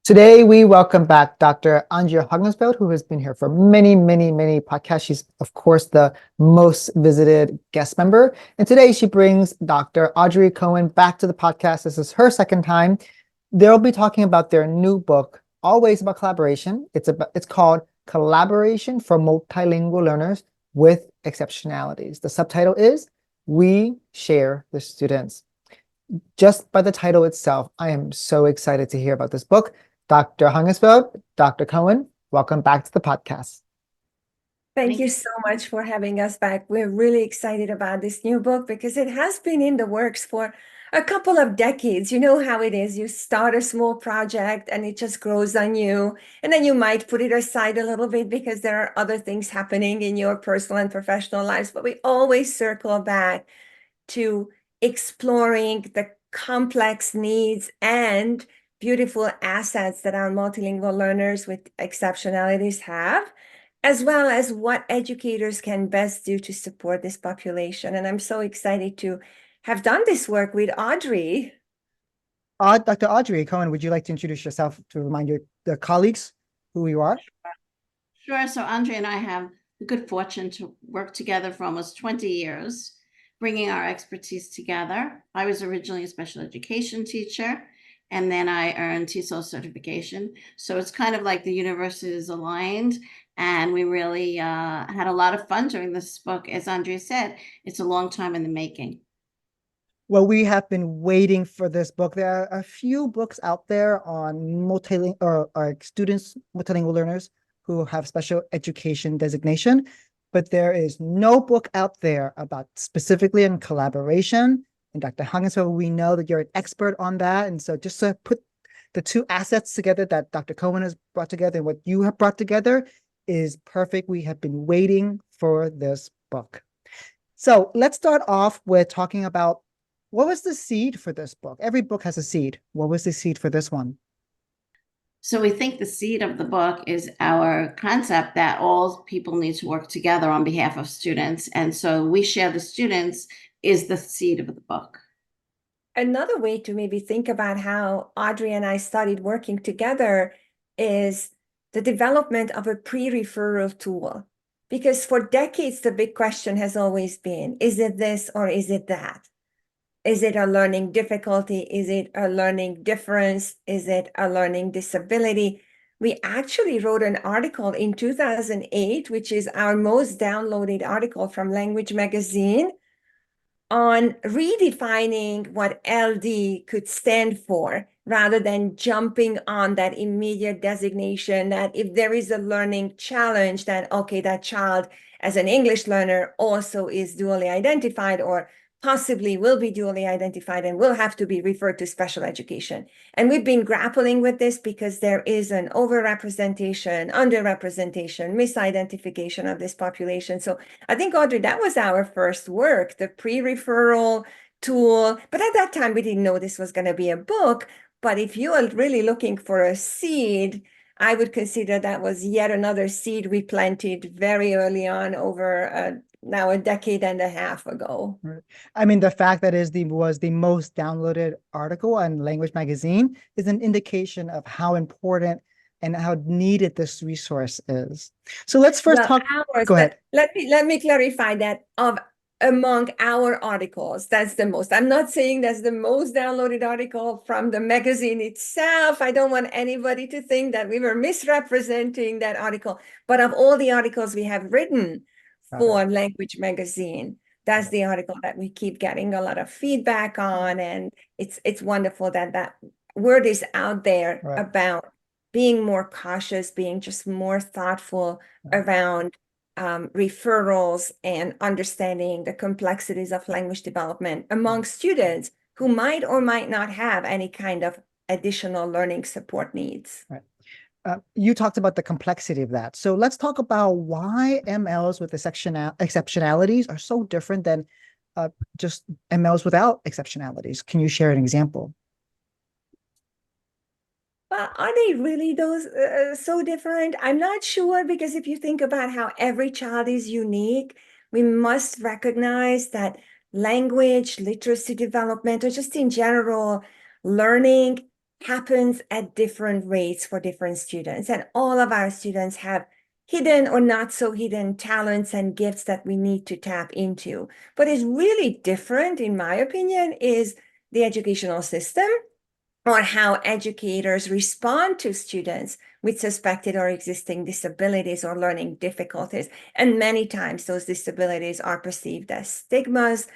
Today, we welcome back Dr. Andrea Audrey, who has been here for many, many, many podcasts. She's, of course, the most visited guest member. And today, she brings Dr. Audrey Cohen back to the podcast. This is her second time. They'll be talking about their new book, always about collaboration. It's called Collaboration for Multilingual Learners with Exceptionalities. The subtitle is We Share the Students. Just by the title itself, I am so excited to hear about this book. Dr. Hungersfeld, Dr. Cohen, welcome back to the podcast. Thank you so much for having us back. We're really excited about this new book because it has been in the works for a couple of decades. You know how it is. You start a small project and it just grows on you. And then you might put it aside a little bit because there are other things happening in your personal and professional lives. But we always circle back to exploring the complex needs and beautiful assets that our multilingual learners with exceptionalities have, as well as what educators can best do to support this population. And I'm so excited to have done this work with Audrey. Dr. Audrey Cohen, would you like to introduce yourself to remind the colleagues who you are? Sure. So Andrea and I have the good fortune to work together for almost 20 years, bringing our expertise together. I was originally a special education teacher, and then I earned TESOL certification. So it's kind of like the universe is aligned, and we really had a lot of fun doing this book. As Andrea said, it's a long time in the making. Well, we have been waiting for this book. There are a few books out there on students, multilingual learners who have special education designation, but there is no book out there about specifically in collaboration. And Dr. Hungersfeld, we know that you're an expert on that. And so just to put the two assets together that Dr. Cohen has brought together and what you have brought together is perfect. We have been waiting for this book. So let's start off with talking about what was the seed for this book? Every book has a seed. What was the seed for this one? So we think the seed of the book is our concept that all people need to work together on behalf of students. And so we share the students is the seed of the book. Another way to maybe think about how Audrey and I started working together is the development of a pre-referral tool. Because for decades, the big question has always been, is it this or is it that? Is it a learning difficulty? Is it a learning difference? Is it a learning disability? We actually wrote an article in 2008, which is our most downloaded article from Language Magazine, on redefining what LD could stand for, rather than jumping on that immediate designation that if there is a learning challenge, then okay, that child as an English learner also is dually identified or possibly will be dually identified and will have to be referred to special education. And we've been grappling with this because there is an overrepresentation, underrepresentation, misidentification of this population. So I think, Audrey, that was our first work, the pre-referral tool. But at that time, we didn't know this was going to be a book. But if you are really looking for a seed, I would consider that was yet another seed we planted very early on over now a decade and a half ago. I mean, the fact that was the most downloaded article on Language Magazine is an indication of how important and how needed this resource is. So let's first talk. Go ahead. Let me clarify that among our articles, that's the most. I'm not saying that's the most downloaded article from the magazine itself. I don't want anybody to think that we were misrepresenting that article. But of all the articles we have written for Language Magazine, that's the article that we keep getting a lot of feedback on. And it's wonderful that that word is out there about being more cautious, being just more thoughtful around referrals and understanding the complexities of language development among students who might or might not have any kind of additional learning support needs. Right. You talked about the complexity of that. So let's talk about why MLs with exceptionalities are so different than just MLs without exceptionalities. Can you share an example? Are they really those so different? I'm not sure, because if you think about how every child is unique, we must recognize that language, literacy development, or just in general, learning happens at different rates for different students. And all of our students have hidden or not so hidden talents and gifts that we need to tap into. What is really different, in my opinion, is the educational system, or how educators respond to students with suspected or existing disabilities or learning difficulties. And many times those disabilities are perceived as stigmas,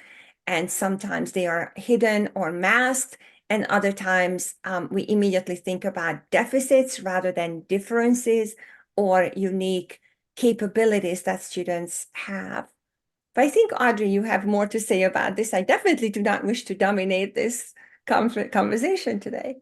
and sometimes they are hidden or masked. And other times we immediately think about deficits rather than differences or unique capabilities that students have. But I think, Audrey, you have more to say about this. I definitely do not wish to dominate this conversation today.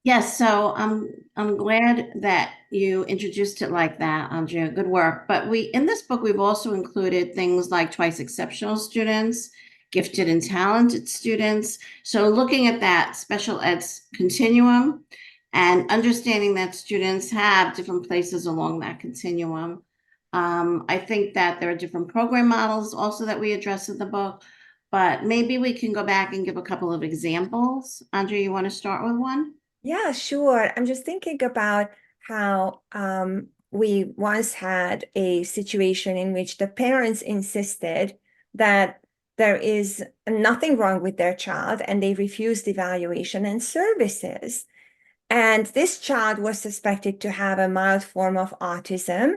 Yes, so I'm glad that you introduced it like that, Andrea. Good work. But in this book, we've also included things like twice exceptional students, gifted and talented students. So looking at that special ed continuum and understanding that students have different places along that continuum. I think that there are different program models also that we address in the book, but maybe we can go back and give a couple of examples. Andrea, you want to start with one? Yeah, sure. I'm just thinking about how we once had a situation in which the parents insisted that there is nothing wrong with their child and they refused evaluation and services. And this child was suspected to have a mild form of autism.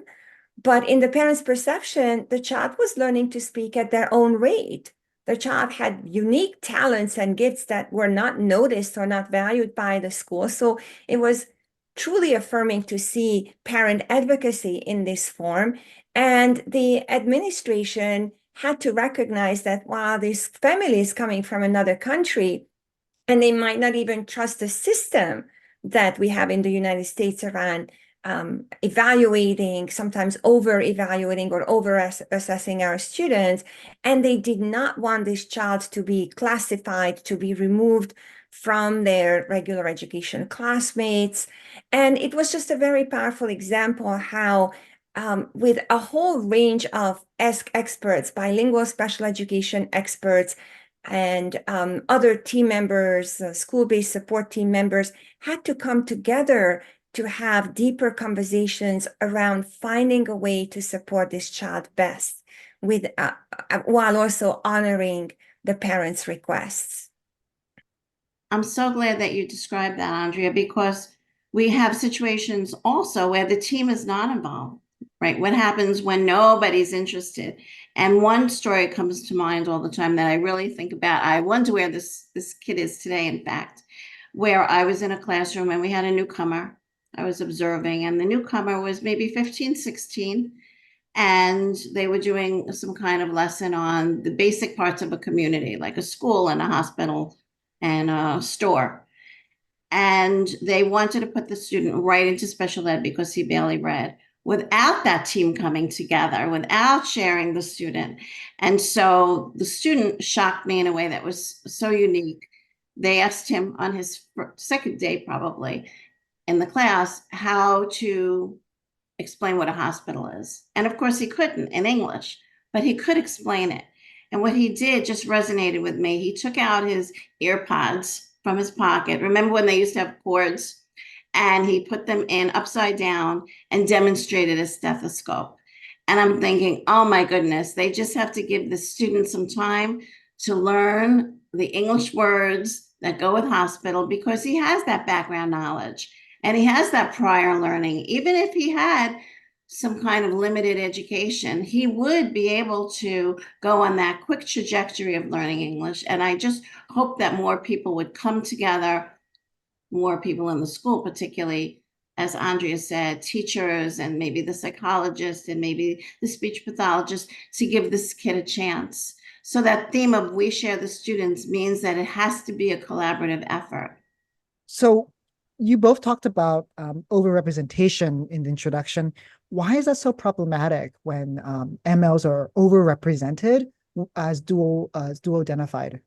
But in the parents' perception, the child was learning to speak at their own rate. The child had unique talents and gifts that were not noticed or not valued by the school. So it was truly affirming to see parent advocacy in this form. And the administration had to recognize that while this family is coming from another country, and they might not even trust the system that we have in the United States around evaluating, sometimes over-evaluating or over-assessing our students. And they did not want this child to be classified, to be removed from their regular education classmates. And it was just a very powerful example how with a whole range of experts, bilingual special education experts, and other team members, school-based support team members, had to come together to have deeper conversations around finding a way to support this child best, with while also honoring the parents' requests. I'm so glad that you described that, Andrea, because we have situations also where the team is not involved, right? What happens when nobody's interested? And one story comes to mind all the time that I really think about. I wonder where this kid is today, in fact, where I was in a classroom and we had a newcomer. I was observing, and the newcomer was maybe 15, 16, and they were doing some kind of lesson on the basic parts of a community, like a school and a hospital and a store. And they wanted to put the student right into special ed because he barely read, without that team coming together, without sharing the student. And so the student shocked me in a way that was so unique. They asked him on his second day, probably, in the class, how to explain what a hospital is. And of course, he couldn't in English, but he could explain it. And what he did just resonated with me. He took out his earpods from his pocket. Remember when they used to have cords? And he put them in upside down and demonstrated a stethoscope. And I'm thinking, oh my goodness, they just have to give the students some time to learn the English words that go with hospital, because he has that background knowledge and he has that prior learning. Even if he had some kind of limited education, he would be able to go on that quick trajectory of learning English. And I just hope that more people would come together, more people in the school, particularly, as Andrea said, teachers and maybe the psychologist and maybe the speech pathologist, to give this kid a chance. So that theme of we share the students means that it has to be a collaborative effort. So you both talked about overrepresentation in the introduction. Why is that so problematic when MLs are overrepresented as dual identified?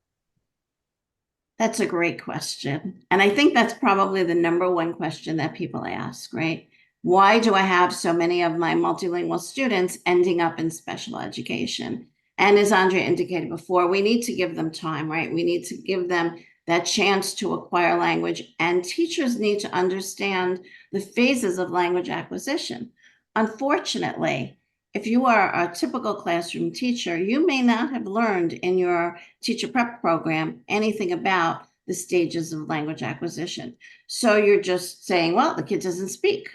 That's a great question. And I think that's probably the number one question that people ask, right? Why do I have so many of my multilingual students ending up in special education? And as Andrea indicated before, we need to give them time, right? We need to give them that chance to acquire language, and teachers need to understand the phases of language acquisition. Unfortunately, if you are a typical classroom teacher, you may not have learned in your teacher prep program anything about the stages of language acquisition. So you're just saying, well, the kid doesn't speak.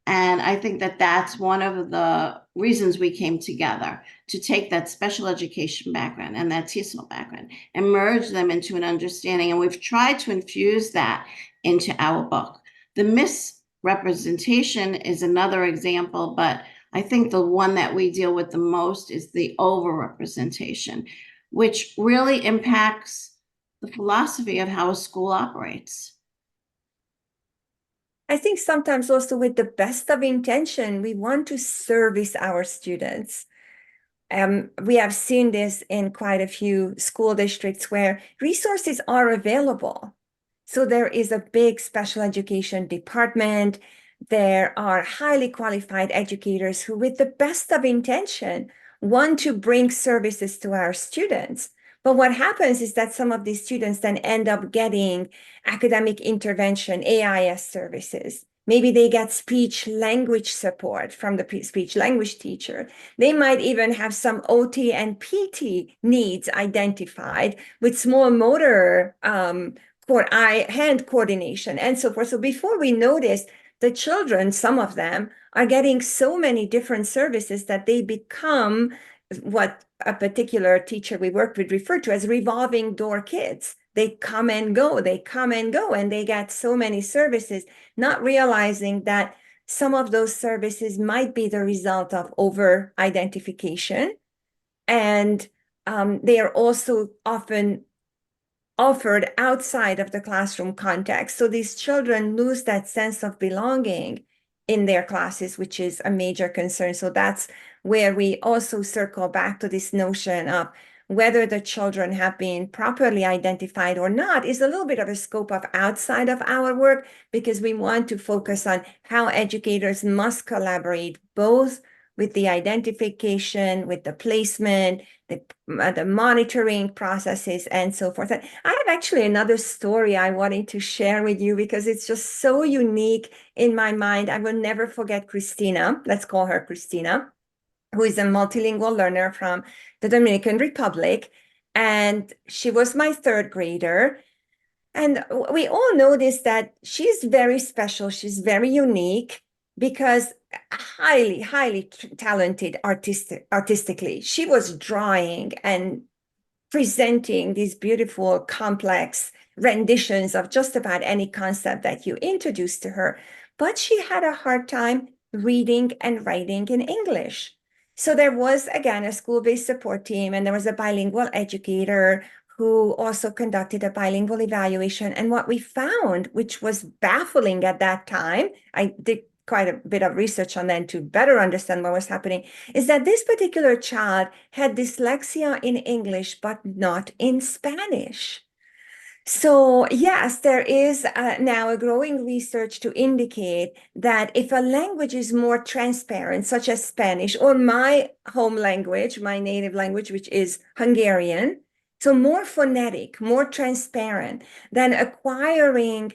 And I think that that's one of the reasons we came together, to take that special education background and that TESOL background and merge them into an understanding. And we've tried to infuse that into our book. The misrepresentation is another example, but I think the one that we deal with the most is the overrepresentation, which really impacts the philosophy of how a school operates. I think sometimes also with the best of intention, we want to service our students. We have seen this in quite a few school districts where resources are available. So there is a big special education department. There are highly qualified educators who, with the best of intention, want to bring services to our students. But what happens is that some of these students then end up getting academic intervention, AIS services. Maybe they get speech language support from the speech language teacher. They might even have some OT and PT needs identified with small motor hand coordination and so forth. So before we notice, the children, some of them, are getting so many different services that they become what a particular teacher we worked with referred to as revolving door kids. They come and go, and they get so many services, not realizing that some of those services might be the result of over-identification. And they are also often offered outside of the classroom context. So these children lose that sense of belonging in their classes, which is a major concern. So that's where we also circle back to this notion of whether the children have been properly identified or not is a little bit of a scope of outside of our work, because we want to focus on how educators must collaborate both with the identification, with the placement, the monitoring processes, and so forth. And I have actually another story I wanted to share with you because it's just so unique in my mind. I will never forget Christina. Let's call her Christina, who is a multilingual learner from the Dominican Republic. And she was my third grader. And we all noticed that she's very special. She's very unique because highly talented artistically. She was drawing and presenting these beautiful, complex renditions of just about any concept that you introduced to her. But she had a hard time reading and writing in English. So there was, again, a school-based support team, and there was a bilingual educator who also conducted a bilingual evaluation. And what we found, which was baffling at that time, I did quite a bit of research on that to better understand what was happening, is that this particular child had dyslexia in English, but not in Spanish. So yes, there is now a growing research to indicate that if a language is more transparent, such as Spanish or my home language, my native language, which is Hungarian, so more phonetic, more transparent, then acquiring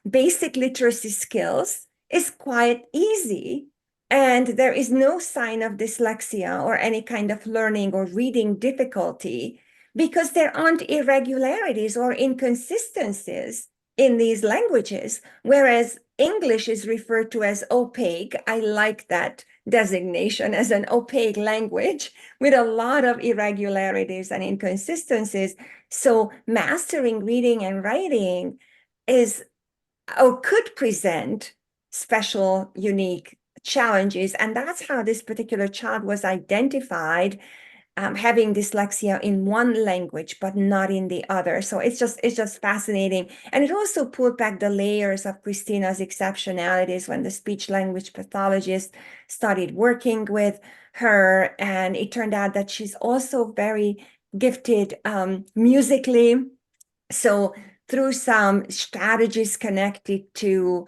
basic literacy skills is quite easy. And there is no sign of dyslexia or any kind of learning or reading difficulty, because there aren't irregularities or inconsistencies in these languages, whereas English is referred to as opaque. I like that designation as an opaque language with a lot of irregularities and inconsistencies. So mastering reading and writing is or could present special, unique challenges. And that's how this particular child was identified, having dyslexia in one language, but not in the other. So it's just fascinating. And it also pulled back the layers of Christina's exceptionalities when the speech language pathologist started working with her. And it turned out that she's also very gifted musically. So through some strategies connected to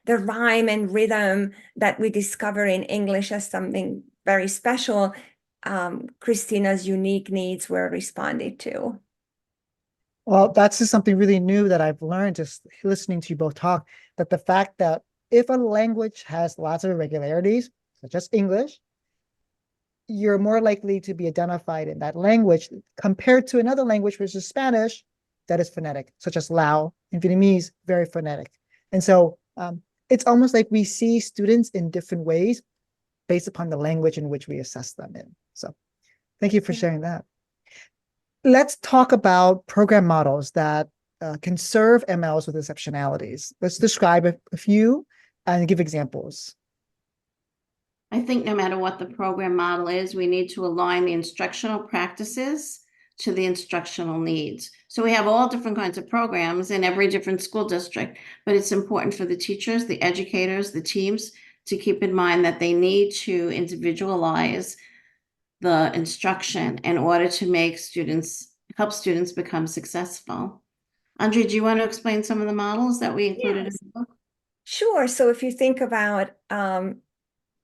the rhyme and rhythm that we discover in English as something very special, Christina's unique needs were responded to. Well, that's just something really new that I've learned just listening to you both talk, that the fact that if a language has lots of irregularities, such as English, you're more likely to be identified in that language compared to another language, which is Spanish, that is phonetic, such as Lao and Vietnamese, very phonetic. And so it's almost like we see students in different ways based upon the language in which we assess them in. So thank you for sharing that. Let's talk about program models that can serve MLs with exceptionalities. Let's describe a few and give examples. I think no matter what the program model is, we need to align the instructional practices to the instructional needs. So we have all different kinds of programs in every different school district, but it's important for the teachers, the educators, the teams to keep in mind that they need to individualize the instruction in order to help students become successful. Andrea, do you want to explain some of the models that we included in the book? Sure. So if you think about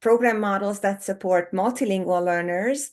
program models that support multilingual learners,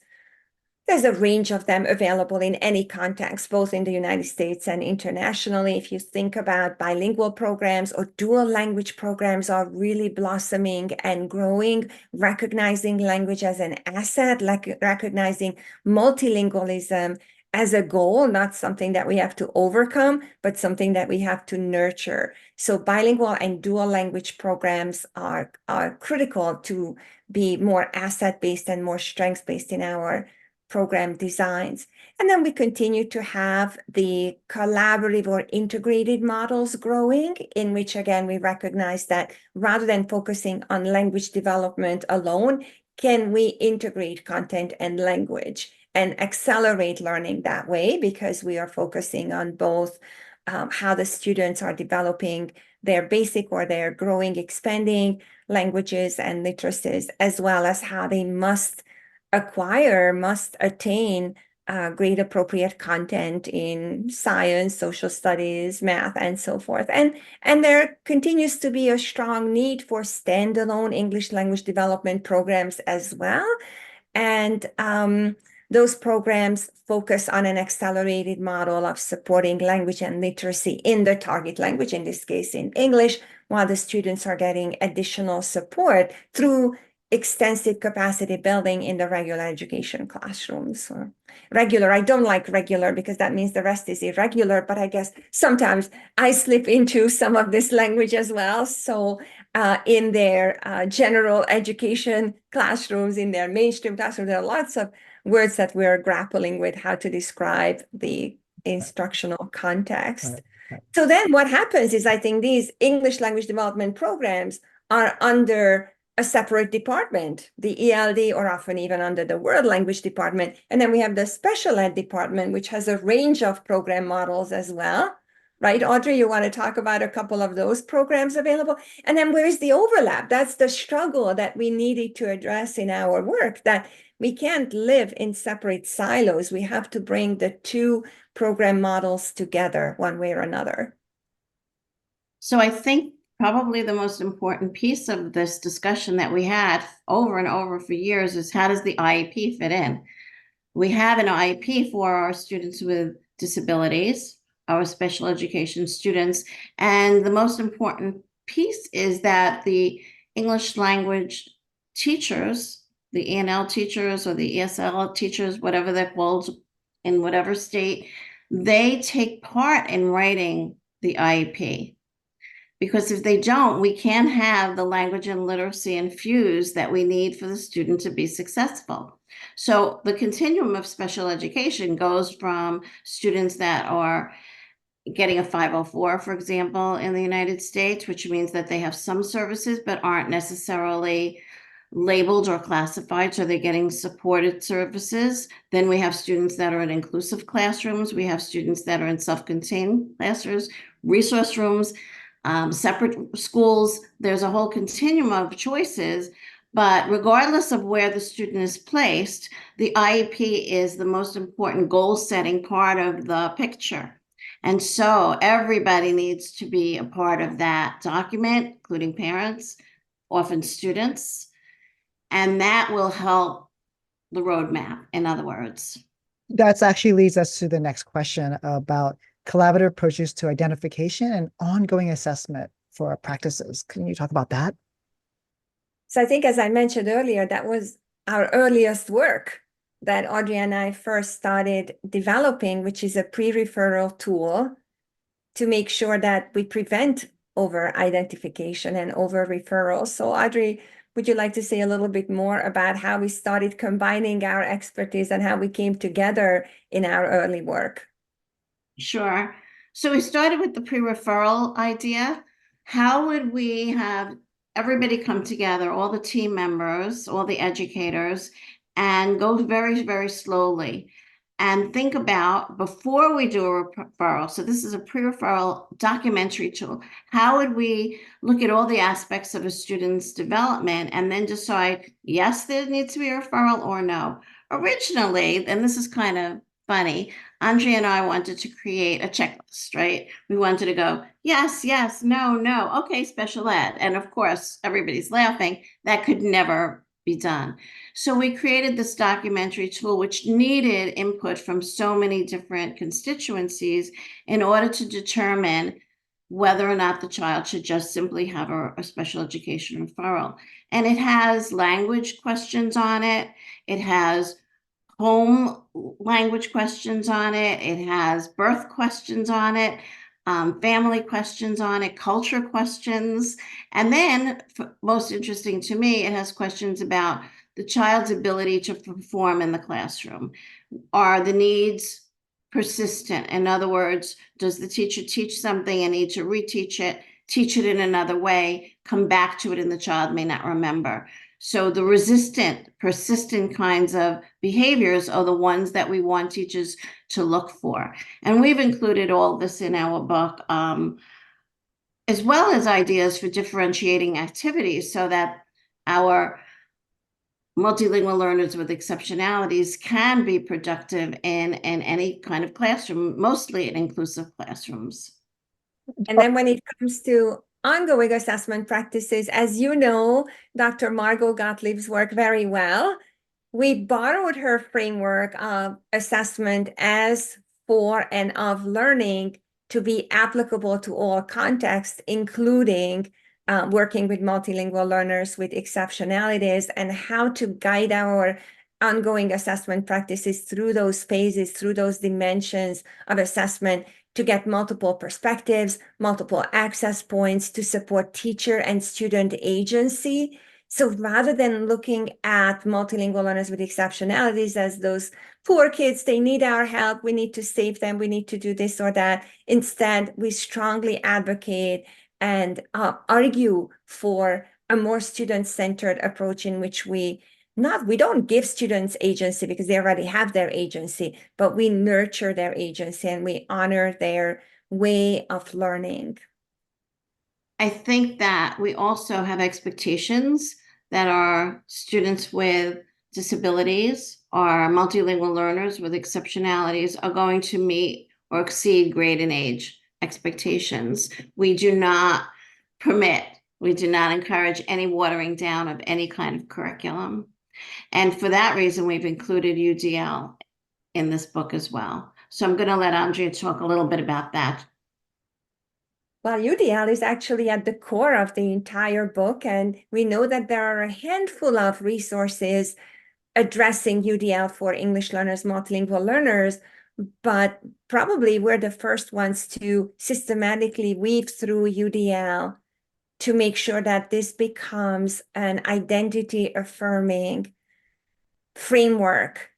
there's a range of them available in any context, both in the United States and internationally. If you think about bilingual programs or dual language programs are really blossoming and growing, recognizing language as an asset, like recognizing multilingualism as a goal, not something that we have to overcome, but something that we have to nurture. So bilingual and dual language programs are critical to be more asset-based and more strengths-based in our program designs. And then we continue to have the collaborative or integrated models growing, in which, again, we recognize that rather than focusing on language development alone, can we integrate content and language and accelerate learning that way, because we are focusing on both how the students are developing their basic or their growing, expanding languages and literacies, as well as how they must attain grade appropriate content in science, social studies, math, and so forth. And there continues to be a strong need for standalone English language development programs as well. And those programs focus on an accelerated model of supporting language and literacy in the target language, in this case in English, while the students are getting additional support through extensive capacity building in the regular education classrooms. Or regular, I don't like regular because that means the rest is irregular, but I guess sometimes I slip into some of this language as well. So in their general education classrooms, in their mainstream classrooms, there are lots of words that we're grappling with how to describe the instructional context. So then what happens is, I think these English language development programs are under a separate department, the ELD, or often even under the world language department. And then we have the special ed department, which has a range of program models as well. Right, Audrey, you want to talk about a couple of those programs available? And then where's the overlap? That's the struggle that we needed to address in our work, that we can't live in separate silos. We have to bring the two program models together one way or another. So I think probably the most important piece of this discussion that we had over and over for years is, how does the IEP fit in? We have an IEP for our students with disabilities, our special education students, and the most important piece is that the English language teachers, the ENL teachers or the ESL teachers, whatever they're called in whatever state, they take part in writing the IEP. Because if they don't, we can't have the language and literacy infused that we need for the student to be successful. So the continuum of special education goes from students that are getting a 504, for example, in the United States, which means that they have some services but aren't necessarily labeled or classified, so they're getting supported services. Then we have students that are in inclusive classrooms. We have students that are in self-contained classrooms, resource rooms, separate schools. There's a whole continuum of choices, but regardless of where the student is placed, the IEP is the most important goal-setting part of the picture. And so everybody needs to be a part of that document, including parents, often students, and that will help the roadmap, in other words. That actually leads us to the next question about collaborative approaches to identification and ongoing assessment for our practices. Can you talk about that? So I think, as I mentioned earlier, that was our earliest work that Audrey and I first started developing, which is a pre-referral tool to make sure that we prevent over-identification and over-referral. So Audrey, would you like to say a little bit more about how we started combining our expertise and how we came together in our early work? Sure. So we started with the pre-referral idea. How would we have everybody come together, all the team members, all the educators, and go very, very slowly and think about, before we do a referral, so this is a pre-referral documentary tool, how would we look at all the aspects of a student's development and then decide, yes, there needs to be a referral or no. Originally, and this is kind of funny, Andrea and I wanted to create a checklist, right? We wanted to go, yes, yes, no, no, okay, special ed. And of course, everybody's laughing. That could never be done. So we created this documentary tool, which needed input from so many different constituencies in order to determine whether or not the child should just simply have a special education referral. And it has language questions on it. It has home language questions on it. It has birth questions on it, family questions on it, culture questions. And then, most interesting to me, it has questions about the child's ability to perform in the classroom. Are the needs persistent? In other words, does the teacher teach something and need to reteach it, teach it in another way, come back to it, and the child may not remember? So the resistant, persistent kinds of behaviors are the ones that we want teachers to look for. And we've included all this in our book, as well as ideas for differentiating activities so that our multilingual learners with exceptionalities can be productive in any kind of classroom, mostly in inclusive classrooms. And then when it comes to ongoing assessment practices, as you know, Dr. Margot Gottlieb's work very well. We borrowed her framework of assessment as for and of learning to be applicable to all contexts, including working with multilingual learners with exceptionalities, and how to guide our ongoing assessment practices through those phases, through those dimensions of assessment, to get multiple perspectives, multiple access points, to support teacher and student agency. So rather than looking at multilingual learners with exceptionalities as those poor kids, they need our help, we need to save them, we need to do this or that, instead, we strongly advocate and argue for a more student-centered approach in which we don't give students agency because they already have their agency, but we nurture their agency and we honor their way of learning. I think that we also have expectations that our students with disabilities or multilingual learners with exceptionalities are going to meet or exceed grade and age expectations. We do not encourage any watering down of any kind of curriculum. And for that reason, we've included UDL in this book as well. So I'm going to let Andrea talk a little bit about that. Well, UDL is actually at the core of the entire book, and we know that there are a handful of resources addressing UDL for English learners, multilingual learners, but probably we're the first ones to systematically weave through UDL to make sure that this becomes an identity-affirming framework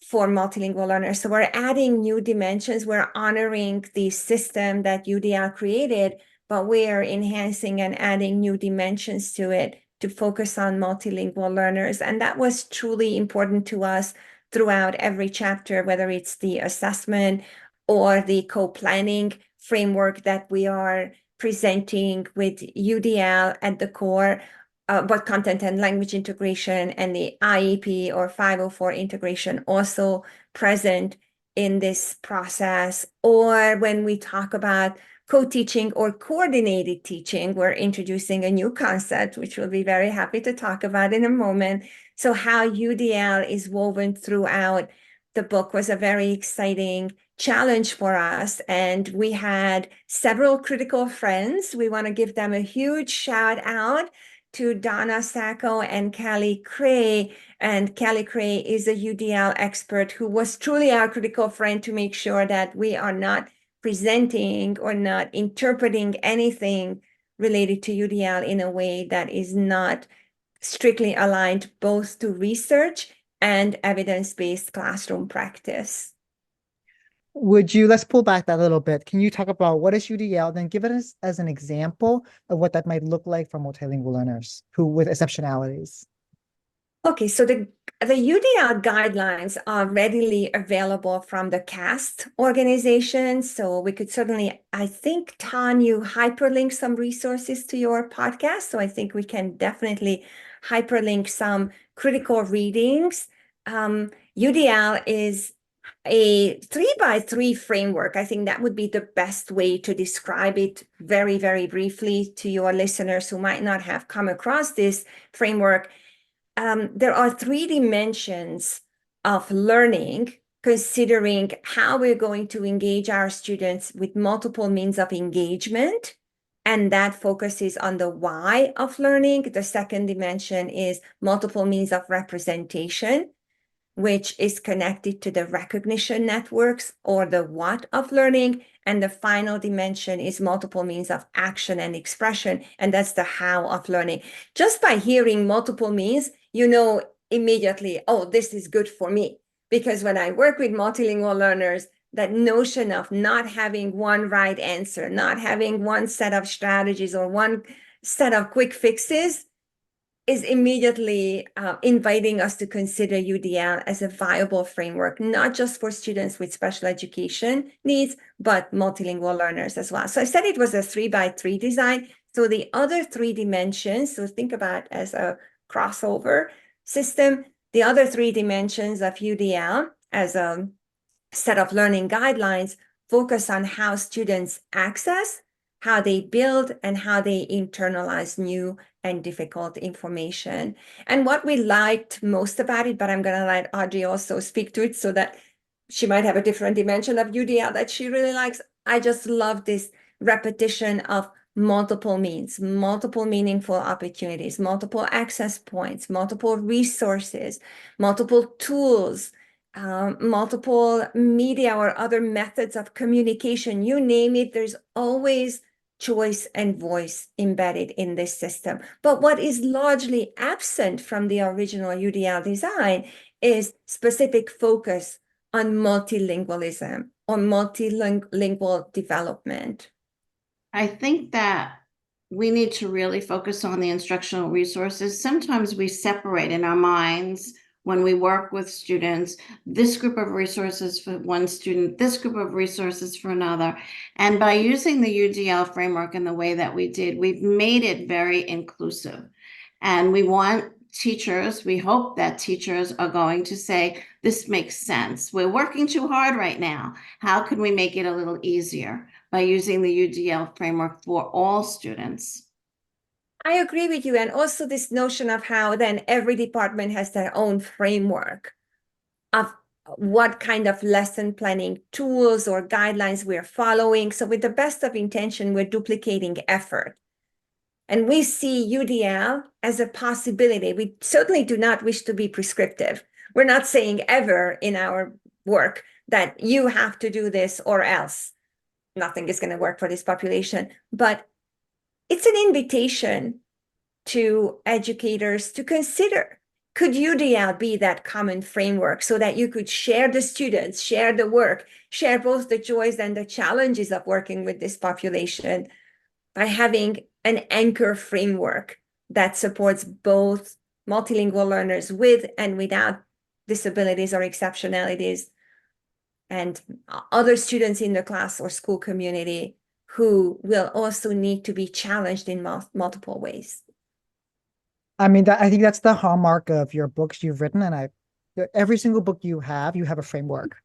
for multilingual learners. So we're adding new dimensions. We're honoring the system that UDL created, but we're enhancing and adding new dimensions to it to focus on multilingual learners. And that was truly important to us throughout every chapter, whether it's the assessment or the co-planning framework that we are presenting with UDL at the core, but content and language integration and the IEP or 504 integration also present in this process. Or when we talk about co-teaching or coordinated teaching, we're introducing a new concept, which we'll be very happy to talk about in a moment. So how UDL is woven throughout the book was a very exciting challenge for us. And we had several critical friends. We want to give them a huge shout out to Donna Sacco and Callie Cray. And Callie Cray is a UDL expert who was truly our critical friend to make sure that we are not presenting or not interpreting anything related to UDL in a way that is not strictly aligned both to research and evidence-based classroom practice. Let's pull back that a little bit. Can you talk about what is UDL? Then give it as an example of what that might look like for multilingual learners with exceptionalities. Okay, so the UDL guidelines are readily available from the CAST organization. So we could certainly, I think, Tan, you hyperlink some resources to your podcast. So I think we can definitely hyperlink some critical readings. UDL is a 3x3 framework. I think that would be the best way to describe it very, very briefly to your listeners who might not have come across this framework. There are 3 dimensions of learning, considering how we're going to engage our students with multiple means of engagement. And that focuses on the why of learning. The second dimension is multiple means of representation, which is connected to the recognition networks or the what of learning. And the final dimension is multiple means of action and expression, and that's the how of learning. Just by hearing multiple means, you know immediately, oh, this is good for me. Because when I work with multilingual learners, that notion of not having one right answer, not having one set of strategies or one set of quick fixes, is immediately inviting us to consider UDL as a viable framework, not just for students with special education needs, but multilingual learners as well. So I said it was a 3x3 design. So the other 3 dimensions, so think about as a crossover system, the other 3 dimensions of UDL as a set of learning guidelines focus on how students access, how they build, and how they internalize new and difficult information. And what we liked most about it, but I'm going to let Audrey also speak to it so that she might have a different dimension of UDL that she really likes. I just love this repetition of multiple means, multiple meaningful opportunities, multiple access points, multiple resources, multiple tools, multiple media or other methods of communication, you name it, there's always choice and voice embedded in this system. But what is largely absent from the original UDL design is specific focus on multilingualism or multilingual development. I think that we need to really focus on the instructional resources. Sometimes we separate in our minds when we work with students, this group of resources for one student, this group of resources for another. And by using the UDL framework in the way that we did, we've made it very inclusive. And we want teachers, we hope that teachers are going to say, this makes sense. We're working too hard right now. How can we make it a little easier by using the UDL framework for all students? I agree with you. And also this notion of how then every department has their own framework of what kind of lesson planning tools or guidelines we're following. So with the best of intention, we're duplicating effort. And we see UDL as a possibility. We certainly do not wish to be prescriptive. We're not saying ever in our work that you have to do this or else nothing is going to work for this population. But it's an invitation to educators to consider, could UDL be that common framework so that you could share the students, share the work, share both the joys and the challenges of working with this population by having an anchor framework that supports both multilingual learners with and without disabilities or exceptionalities, and other students in the class or school community who will also need to be challenged in multiple ways. I mean, I think that's the hallmark of your books you've written, and every single book you have a framework.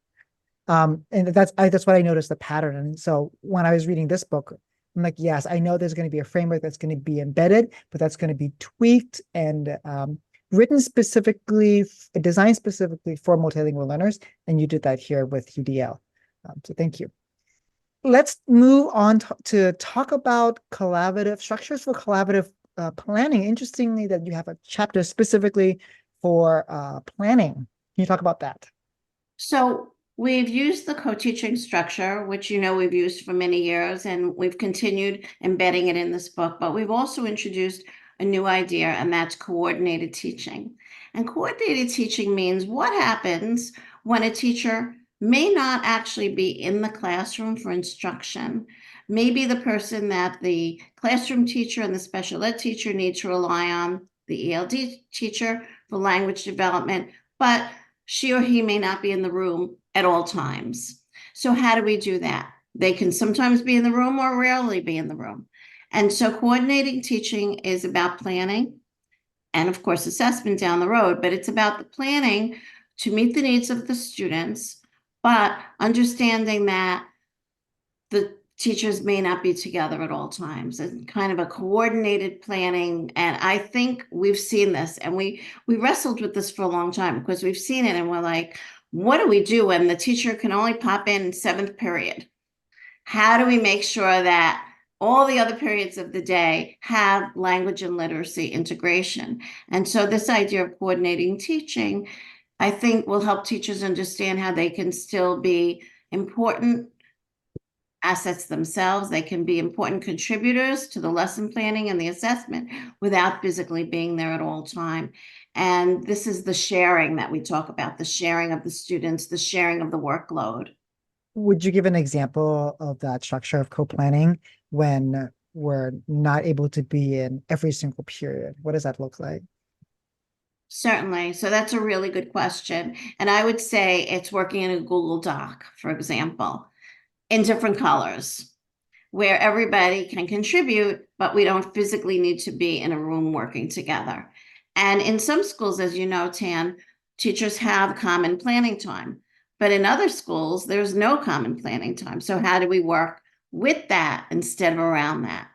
And that's what I noticed the pattern. And so when I was reading this book, I'm like, yes, I know there's going to be a framework that's going to be embedded, but that's going to be tweaked and written specifically, designed specifically for multilingual learners, and you did that here with UDL. So thank you. Let's move on to talk about collaborative structures for collaborative planning. Interestingly, that you have a chapter specifically for planning. Can you talk about that? So we've used the co-teaching structure, which we've used for many years, and we've continued embedding it in this book, but we've also introduced a new idea, and that's coordinated teaching. And coordinated teaching means what happens when a teacher may not actually be in the classroom for instruction. Maybe the person that the classroom teacher and the special ed teacher need to rely on, the ELD teacher for language development, but she or he may not be in the room at all times. So how do we do that? They can sometimes be in the room or rarely be in the room. And so coordinating teaching is about planning and, of course, assessment down the road, but it's about the planning to meet the needs of the students, but understanding that the teachers may not be together at all times, and kind of a coordinated planning. And I think we've seen this, and we wrestled with this for a long time because we've seen it and we're like, what do we do when the teacher can only pop in 7th period? How do we make sure that all the other periods of the day have language and literacy integration? And so this idea of coordinating teaching, I think, will help teachers understand how they can still be important assets themselves. They can be important contributors to the lesson planning and the assessment without physically being there at all time. And this is the sharing that we talk about, the sharing of the students, the sharing of the workload. Would you give an example of that structure of co-planning when we're not able to be in every single period? What does that look like? Certainly. So that's a really good question. And I would say it's working in a Google Doc, for example, in different colors, where everybody can contribute, but we don't physically need to be in a room working together. And in some schools, as you know, Tan, teachers have common planning time, but in other schools, there's no common planning time. So how do we work with that instead of around that?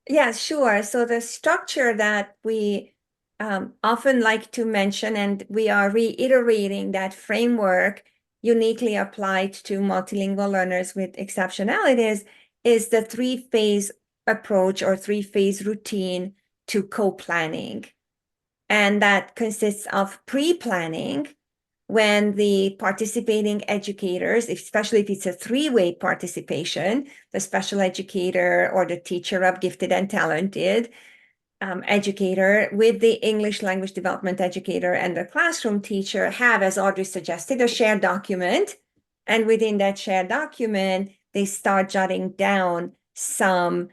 Yeah, sure. So the structure that we often like to mention, and we are reiterating that framework uniquely applied to multilingual learners with exceptionalities, is the 3-phase approach or 3-phase routine to co-planning. And that consists of pre-planning, when the participating educators, especially if it's a 3-way participation, the special educator or the teacher of gifted and talented educator with the English language development educator and the classroom teacher have, as Audrey suggested, a shared document. And within that shared document, they start jotting down some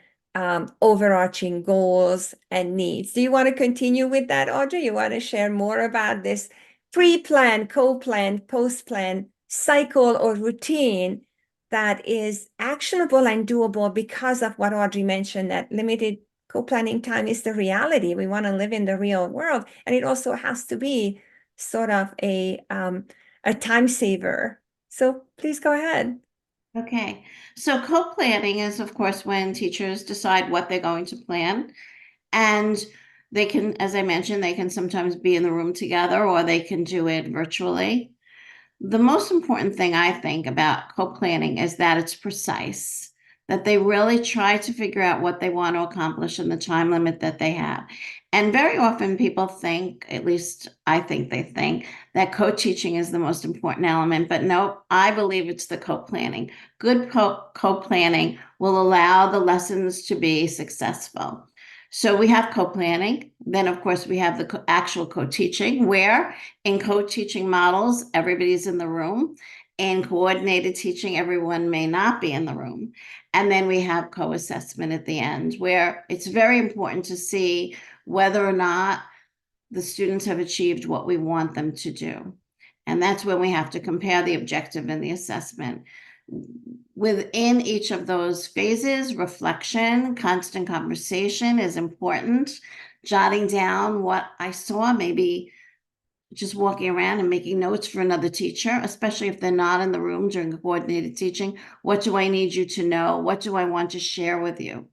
overarching goals and needs. Do you want to continue with that, Audrey? You want to share more about this pre-plan, co-plan, post-plan cycle or routine that is actionable and doable because of what Audrey mentioned, that limited co-planning time is the reality. We want to live in the real world, and it also has to be sort of a time saver. So please go ahead. Okay, so co-planning is, of course, when teachers decide what they're going to plan, and they can, as I mentioned, they can sometimes be in the room together or they can do it virtually. The most important thing I think about co-planning is that it's precise, that they really try to figure out what they want to accomplish in the time limit that they have. And very often people think, at least I think they think, that co-teaching is the most important element, but no, I believe it's the co-planning. Good co-planning will allow the lessons to be successful. So we have co-planning. Then, of course, we have the actual co-teaching, where in co-teaching models, everybody's in the room. In coordinated teaching, everyone may not be in the room. And then we have co-assessment at the end, where it's very important to see whether or not the students have achieved what we want them to do. And that's when we have to compare the objective and the assessment. Within each of those phases, reflection, constant conversation is important. Jotting down what I saw, maybe just walking around and making notes for another teacher, especially if they're not in the room during coordinated teaching. What do I need you to know? What do I want to share with you?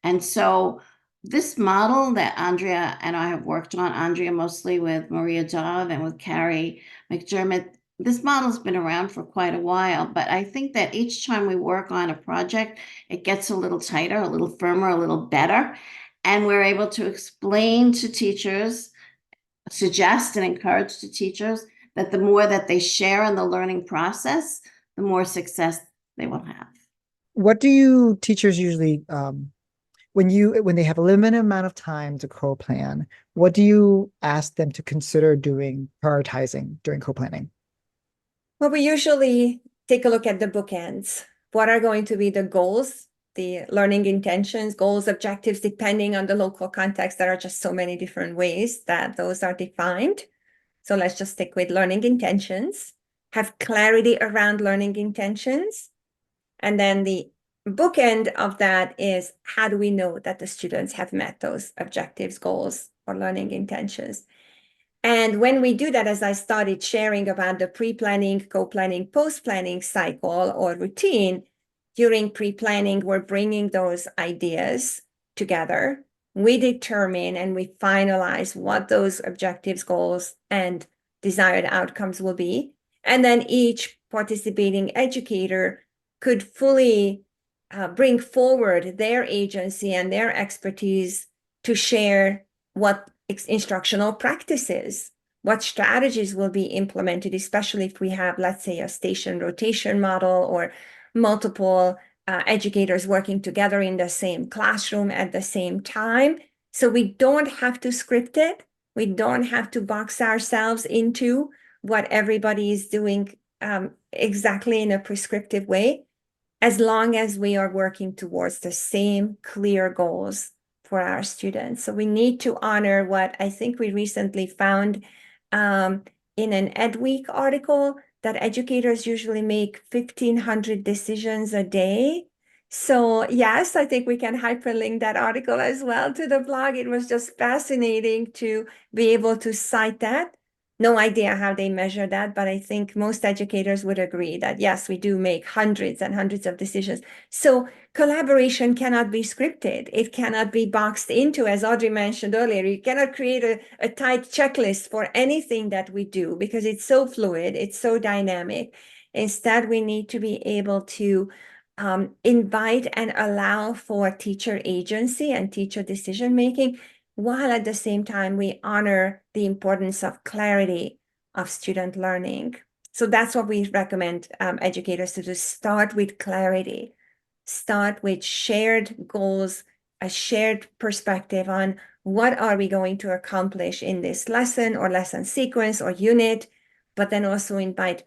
And so this model that Andrea and I have worked on, Andrea mostly with Maria Dove and with Carrie McDermott, this model's been around for quite a while, but I think that each time we work on a project, it gets a little tighter, a little firmer, a little better, and we're able to explain to teachers, suggest and encourage to teachers that the more that they share in the learning process, the more success they will have. What do you teachers usually when they have a limited amount of time to co-plan, what do you ask them to consider doing, prioritizing during co-planning? Well, we usually take a look at the bookends. What are going to be the goals, the learning intentions, goals, objectives, depending on the local context? There are just so many different ways that those are defined. So let's just stick with learning intentions, have clarity around learning intentions. And then the bookend of that is, how do we know that the students have met those objectives, goals, or learning intentions? And when we do that, as I started sharing about the pre-planning, co-planning, post-planning cycle or routine, during pre-planning, we're bringing those ideas together. We determine and we finalize what those objectives, goals, and desired outcomes will be. And then each participating educator could fully bring forward their agency and their expertise to share what instructional practices, what strategies will be implemented, especially if we have, let's say, a station rotation model or multiple educators working together in the same classroom at the same time. So we don't have to script it. We don't have to box ourselves into what everybody is doing exactly in a prescriptive way, as long as we are working towards the same clear goals for our students. So we need to honor what I think we recently found in an EdWeek article, that educators usually make 1,500 decisions a day. So yes, I think we can hyperlink that article as well to the blog. It was just fascinating to be able to cite that. No idea how they measure that, but I think most educators would agree that yes, we do make hundreds and hundreds of decisions. So collaboration cannot be scripted. It cannot be boxed into, as Audrey mentioned earlier. You cannot create a tight checklist for anything that we do because it's so fluid, it's so dynamic. Instead, we need to be able to invite and allow for teacher agency and teacher decision-making, while at the same time we honor the importance of clarity of student learning. So that's what we recommend educators to do. Start with clarity. Start with shared goals, a shared perspective on what are we going to accomplish in this lesson or lesson sequence or unit, but then also invite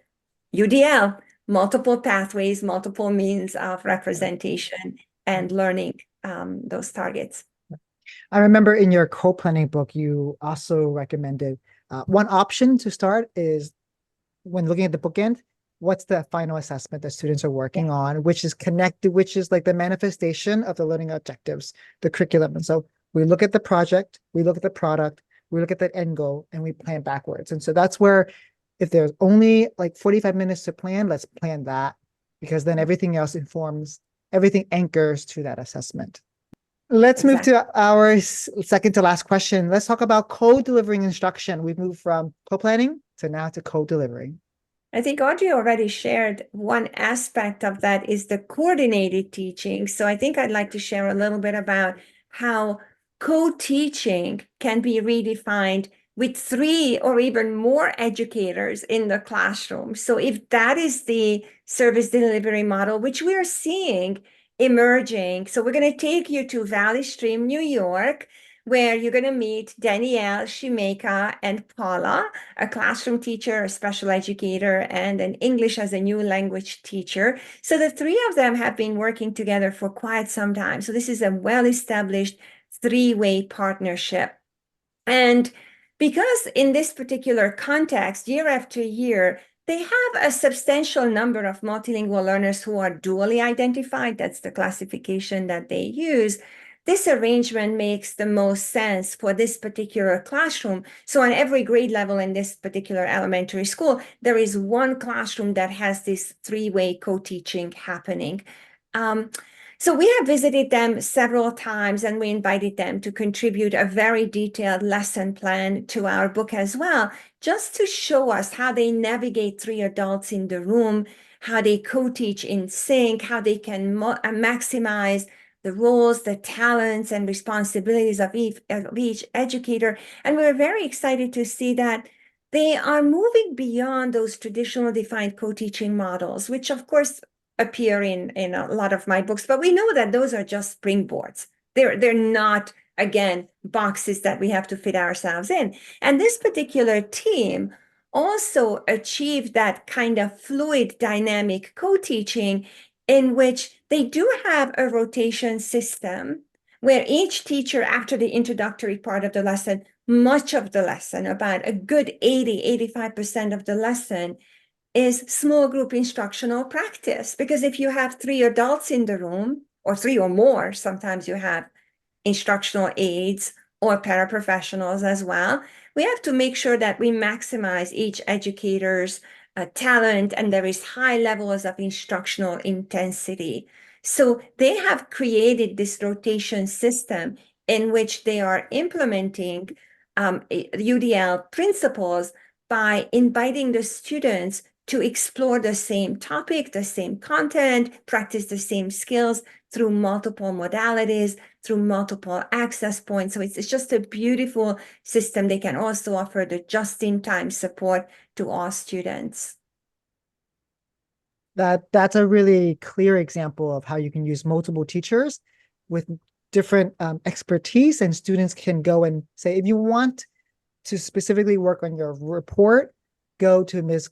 UDL, multiple pathways, multiple means of representation and learning those targets. I remember in your co-planning book, you also recommended one option to start is when looking at the bookend, what's the final assessment that students are working on, which is connected, which is like the manifestation of the learning objectives, the curriculum. And so we look at the project, we look at the product, we look at the end goal, and we plan backwards. And so that's where, if there's only like 45 minutes to plan, let's plan that, because then everything else informs, everything anchors to that assessment. Let's move to our second to last question. Let's talk about co-delivering instruction. We've moved from co-planning to now to co-delivering. I think Audrey already shared one aspect of that is the coordinated teaching. So I think I'd like to share a little bit about how co-teaching can be redefined with 3 or even more educators in the classroom. So if that is the service delivery model, which we are seeing emerging, so we're going to take you to Valley Stream, New York, where you're going to meet Danielle, Shimeka, and Paula, a classroom teacher, a special educator, and an English as a new language teacher. So the 3 of them have been working together for quite some time. So this is a well-established 3-way partnership. And because in this particular context, year after year, they have a substantial number of multilingual learners who are dually identified. That's the classification that they use. This arrangement makes the most sense for this particular classroom. So on every grade level in this particular elementary school, there is one classroom that has this 3-way co-teaching happening. So we have visited them several times, and we invited them to contribute a very detailed lesson plan to our book as well, just to show us how they navigate three adults in the room, how they co-teach in sync, how they can maximize the roles, the talents, and responsibilities of each educator. And we're very excited to see that they are moving beyond those traditional defined co-teaching models, which of course appear in a lot of my books, but we know that those are just springboards. They're not, again, boxes that we have to fit ourselves in. And this particular team also achieved that kind of fluid dynamic co-teaching in which they do have a rotation system where each teacher, after the introductory part of the lesson, much of the lesson, about a good 85% of the lesson, is small group instructional practice. Because if you have 3 adults in the room, or 3 or more, sometimes you have instructional aides or paraprofessionals as well, we have to make sure that we maximize each educator's talent, and there is high levels of instructional intensity. So they have created this rotation system in which they are implementing UDL principles by inviting the students to explore the same topic, the same content, practice the same skills through multiple modalities, through multiple access points. So it's just a beautiful system. They can also offer the just-in-time support to all students. That's a really clear example of how you can use multiple teachers with different expertise, and students can go and say, if you want to specifically work on your report, go to Ms.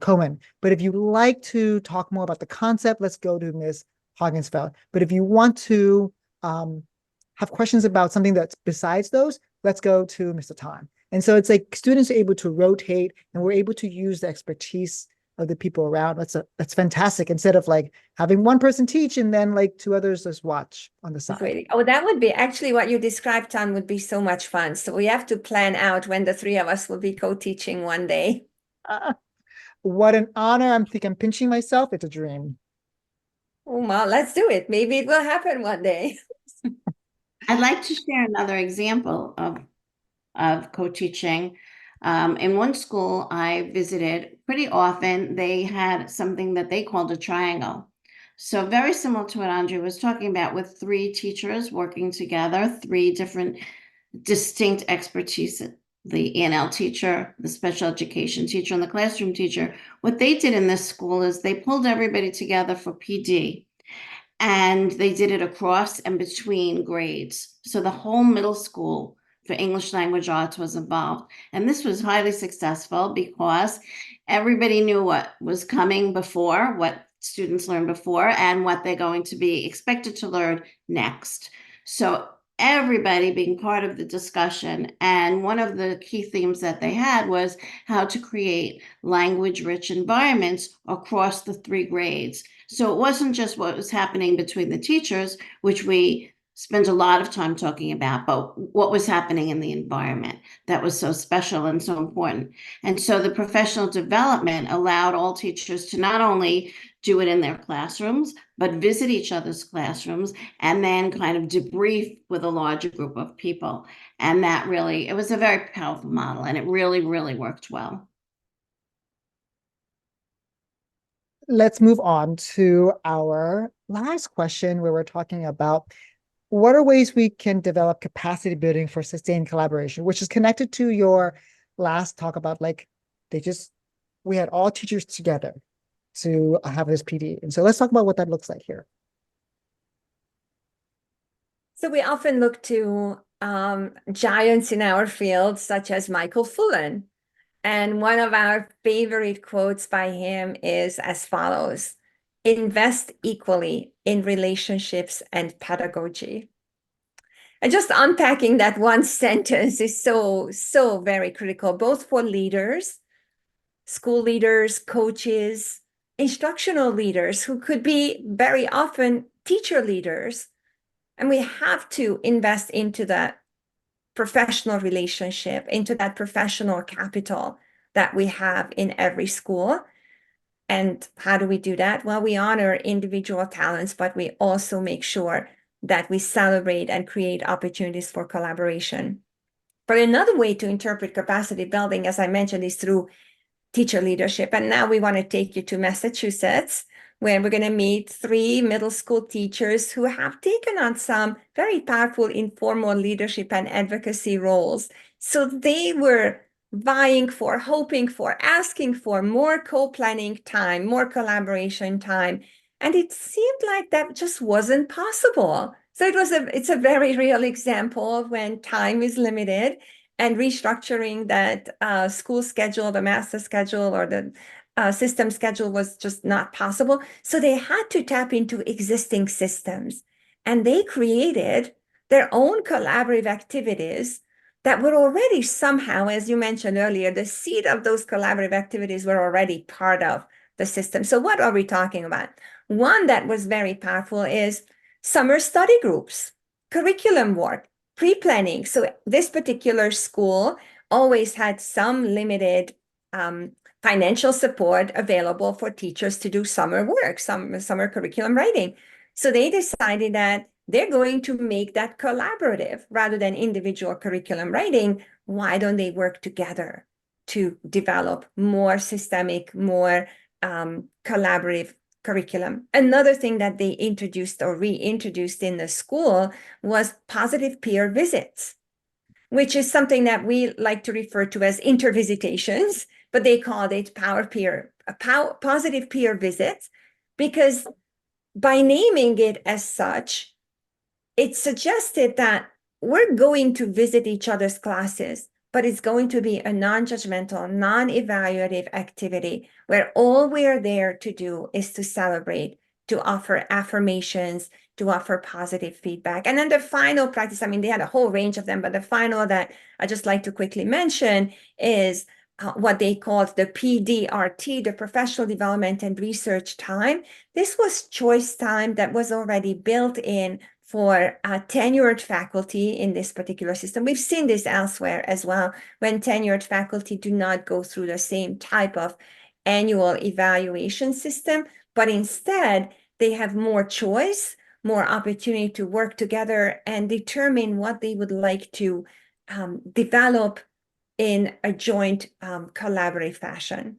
Cohen. But if you like to talk more about the concept, let's go to Ms. Hoggensfeld. But if you want to have questions about something that's besides those, let's go to Mr. Tan. And so it's like students are able to rotate, and we're able to use the expertise of the people around. That's fantastic. Instead of like having one person teach and then like 2 others just watch on the side. Oh, that would be actually what you described, Tan, would be so much fun. So we have to plan out when the 3 of us will be co-teaching one day. What an honor. I'm pinching myself. It's a dream. Oh, well, let's do it. Maybe it will happen one day. I'd like to share another example of co-teaching. In one school I visited pretty often, they had something that they called a triangle. So very similar to what Andrea was talking about, with 3 teachers working together, 3 different distinct expertise, the ENL teacher, the special education teacher, and the classroom teacher. What they did in this school is they pulled everybody together for PD, and they did it across and between grades. So the whole middle school for English language arts was involved. And this was highly successful because everybody knew what was coming before, what students learned before, and what they're going to be expected to learn next. So everybody being part of the discussion. And one of the key themes that they had was how to create language-rich environments across the 3 grades. So it wasn't just what was happening between the teachers, which we spent a lot of time talking about, but what was happening in the environment that was so special and so important. And so the professional development allowed all teachers to not only do it in their classrooms, but visit each other's classrooms and then kind of debrief with a larger group of people. And that really, it was a very powerful model, and it really, really worked well. Let's move on to our last question, where we're talking about what are ways we can develop capacity building for sustained collaboration, which is connected to your last talk about like we had all teachers together to have this PD. And so let's talk about what that looks like here. So we often look to giants in our field, such as Michael Fullan. And one of our favorite quotes by him is as follows: invest equally in relationships and pedagogy. And just unpacking that one sentence is so very critical, both for leaders, school leaders, coaches, instructional leaders who could be very often teacher leaders. And we have to invest into that professional relationship, into that professional capital that we have in every school. And how do we do that? Well, we honor individual talents, but we also make sure that we celebrate and create opportunities for collaboration. But another way to interpret capacity building, as I mentioned, is through teacher leadership. And now we want to take you to Massachusetts, where we're going to meet 3 middle school teachers who have taken on some very powerful informal leadership and advocacy roles. So they were vying for, hoping for, asking for more co-planning time, more collaboration time. And it seemed like that just wasn't possible. So it's a very real example of when time is limited and restructuring that school schedule, the master schedule, or the system schedule was just not possible. So they had to tap into existing systems. And they created their own collaborative activities that were already somehow, as you mentioned earlier, the seed of those collaborative activities were already part of the system. So what are we talking about? One that was very powerful is summer study groups, curriculum work, pre-planning. So this particular school always had some limited financial support available for teachers to do summer work, summer curriculum writing. So they decided that they're going to make that collaborative rather than individual curriculum writing. Why don't they work together to develop more systemic, more collaborative curriculum? Another thing that they introduced or reintroduced in the school was positive peer visits, which is something that we like to refer to as intervisitations, but they called it positive peer visits, because by naming it as such, it suggested that we're going to visit each other's classes, but it's going to be a non-judgmental, non-evaluative activity where all we're there to do is to celebrate, to offer affirmations, to offer positive feedback. And then the final practice, I mean, they had a whole range of them, but the final that I just like to quickly mention is what they called the PDRT, the professional development and research time. This was choice time that was already built in for tenured faculty in this particular system. We've seen this elsewhere as well, when tenured faculty do not go through the same type of annual evaluation system, but instead they have more choice, more opportunity to work together and determine what they would like to develop in a joint collaborative fashion.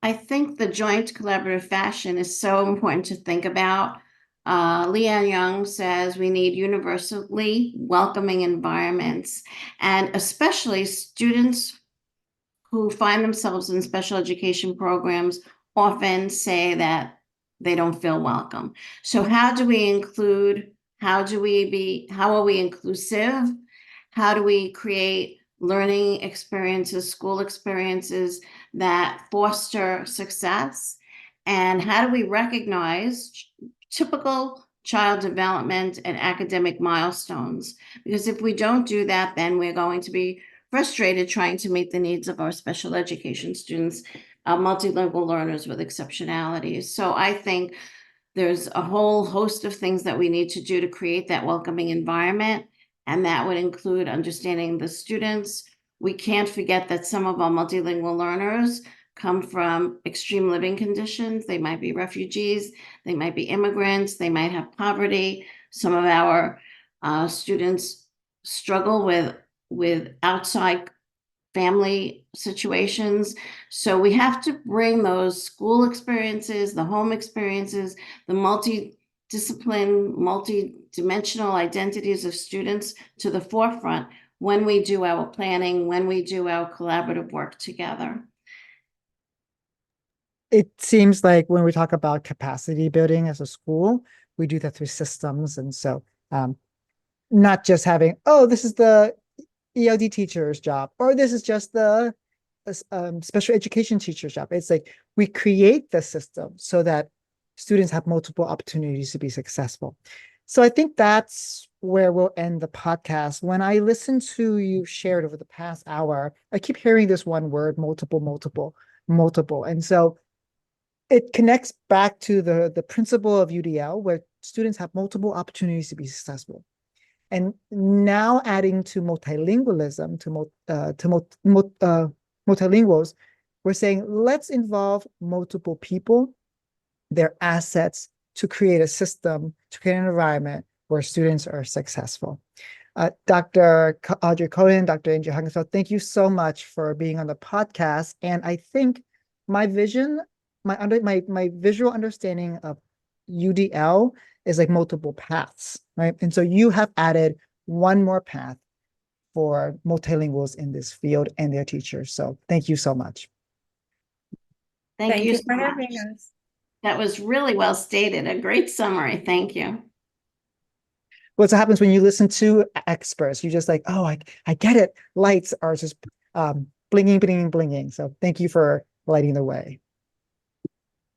I think the joint collaborative fashion is so important to think about. Leanne Young says we need universally welcoming environments, and especially students who find themselves in special education programs often say that they don't feel welcome. So how do we include, how are we inclusive? How do we create learning experiences, school experiences that foster success? And how do we recognize typical child development and academic milestones? Because if we don't do that, then we're going to be frustrated trying to meet the needs of our special education students, multilingual learners with exceptionalities. So I think there's a whole host of things that we need to do to create that welcoming environment, and that would include understanding the students. We can't forget that some of our multilingual learners come from extreme living conditions. They might be refugees, they might be immigrants, they might have poverty. Some of our students struggle with outside family situations. So we have to bring those school experiences, the home experiences, the multi-discipline, multi-dimensional identities of students to the forefront when we do our planning, when we do our collaborative work together. It seems like when we talk about capacity building as a school, we do that through systems. And so not just having, oh, this is the ELD teacher's job, or this is just the special education teacher's job. It's like we create the system so that students have multiple opportunities to be successful. So I think that's where we'll end the podcast. When I listen to you shared over the past hour, I keep hearing this one word, multiple, multiple, multiple. And so it connects back to the principle of UDL, where students have multiple opportunities to be successful. And now adding to multilingualism, to multilinguals, we're saying, let's involve multiple people, their assets, to create a system, to create an environment where students are successful. Dr. Audrey Cohen, Dr. Andrea Hungenfeld, thank you so much for being on the podcast. And I think my vision, my visual understanding of UDL is like multiple paths, right? And so you have added one more path for multilinguals in this field and their teachers. So thank you so much. Thank you so for much. having us. That was really well stated. A great summary. Thank you. What happens when you listen to experts? You just like, oh, I get it. Lights are just blinging, blinging, blinging. So thank you for lighting the way.